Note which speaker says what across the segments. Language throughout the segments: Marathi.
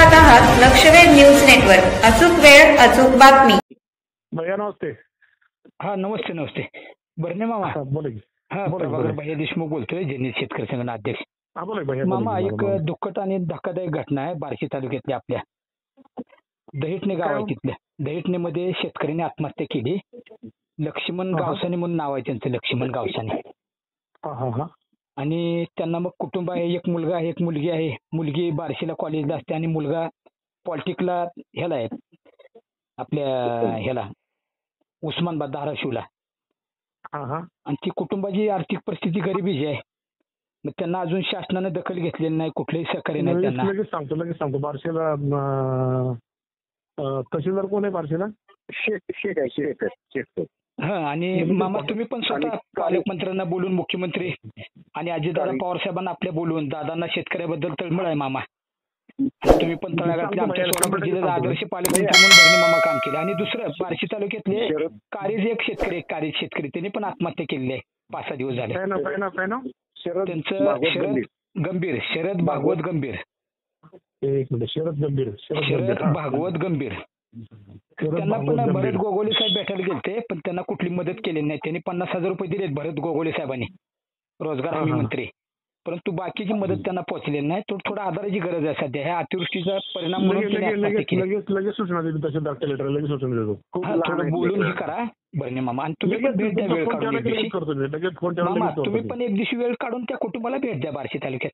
Speaker 1: पाहत आहात लक्षवेध न्यूज नेटवर्क। अचूक वेळ अचूक बातमी।
Speaker 2: भैया नमस्ते।
Speaker 3: हा नमस्ते नमस्ते बरणे मामा।
Speaker 2: बोला की।
Speaker 3: हा प्रभाकर भैया देशमुख बोलतोय, जननी शेतकरी संघटना अध्यक्ष।
Speaker 2: बोला भैया।
Speaker 3: मामा एक दुःखद आणि धक्कादायक घटना आहे बार्शी तालुक्यातल्या आपल्या दहिटणे गाव आहे तिथल्या। दहिटणेमध्ये शेतकऱ्यांनी आत्महत्या केली। लक्ष्मण गावसाने म्हणून नाव आहे त्यांचं, लक्ष्मण गावसाने। आणि त्यांना मग कुटुंब आहे, एक मुलगा आहे एक मुलगी आहे। मुलगी बार्शीला कॉलेजला असते आणि मुलगा पॉलिटिकला ह्याला आहे आपल्या ह्याला उस्मानाबाद धाराशिवला। आणि ती कुटुंबाची आर्थिक परिस्थिती गरिबीची आहे। मग त्यांना अजून शासनाने दखल घेतलेली नाही, कुठलेही सहकार्य नाही त्यांना।
Speaker 2: लगेच सांगतो बार्शीला तहसीलदार कोण आहे बार्शीला? शेख आहे।
Speaker 3: हा आणि मामा तुम्ही पण स्वतः पालकमंत्र्यांना बोलून, मुख्यमंत्री आणि अजितदादा पवार साहेबांना आपल्या बोलून, दादांना शेतकऱ्याबद्दल तळमळ आहे मामा। तुम्ही पण तळागाळातले आमच्या सोलापूर जिल्ह्याचा आदर्श पालकमंत्री म्हणून भरणे मामा काम केले। आणि दुसरं बार्शी तालुक्यातले कारीज एक शेतकरी त्यांनी पण आत्महत्या केलेली आहे 5-6 दिवस झाले। त्यांचं शरद भागवत गंभीर।
Speaker 2: एक मिनिट,
Speaker 3: शरद भागवत गंभीर। त्यांना पण भरत गोगोले साहेब भेटायला गेलते, पण त्यांना कुठली मदत केली नाही। त्यांनी 50,000 रुपये दिलेत भरत गोगोले साहेबांनी, रोजगार हमी मंत्री, परंतु बाकीची मदत त्यांना पोहोचलेली नाही। थोडा आधाराची गरज आहे सध्या ह्या अतिवृष्टीचा परिणाम म्हणून
Speaker 2: लगेच सूचना देतो तहसीलदार कलेक्टर लगेच सूचना देतो।
Speaker 3: थोडं बोलून हे करा भरणे मामा। आणि तुम्ही पण भेट द्या वेळ काढून एक दिवशी मामा, तुम्ही पण एक दिवशी वेळ काढून त्या कुटुंबाला भेट द्या बार्शी तालुक्यात।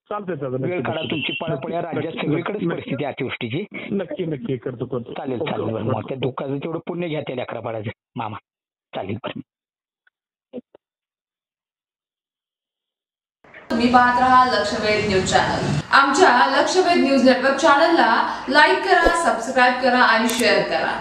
Speaker 2: चालतंय
Speaker 3: वेळ काढा, तुमची पळापळ्या राज्यात सगळीकडेच परिस्थिती अतिवृष्टीची।
Speaker 2: नक्की करतो।
Speaker 3: चालेल मग त्या दुःखाचं तेवढं पुण्य घ्या त्या लेकरा बाळाचं मामा। चालेल बरं।
Speaker 4: तुम्ही पाहत रहा लक्षवेध न्यूज चॅनल। आमच्या लक्षवेध न्यूज नेटवर्क चॅनलला लाईक करा, सबस्क्राईब करा आणि शेअर करा।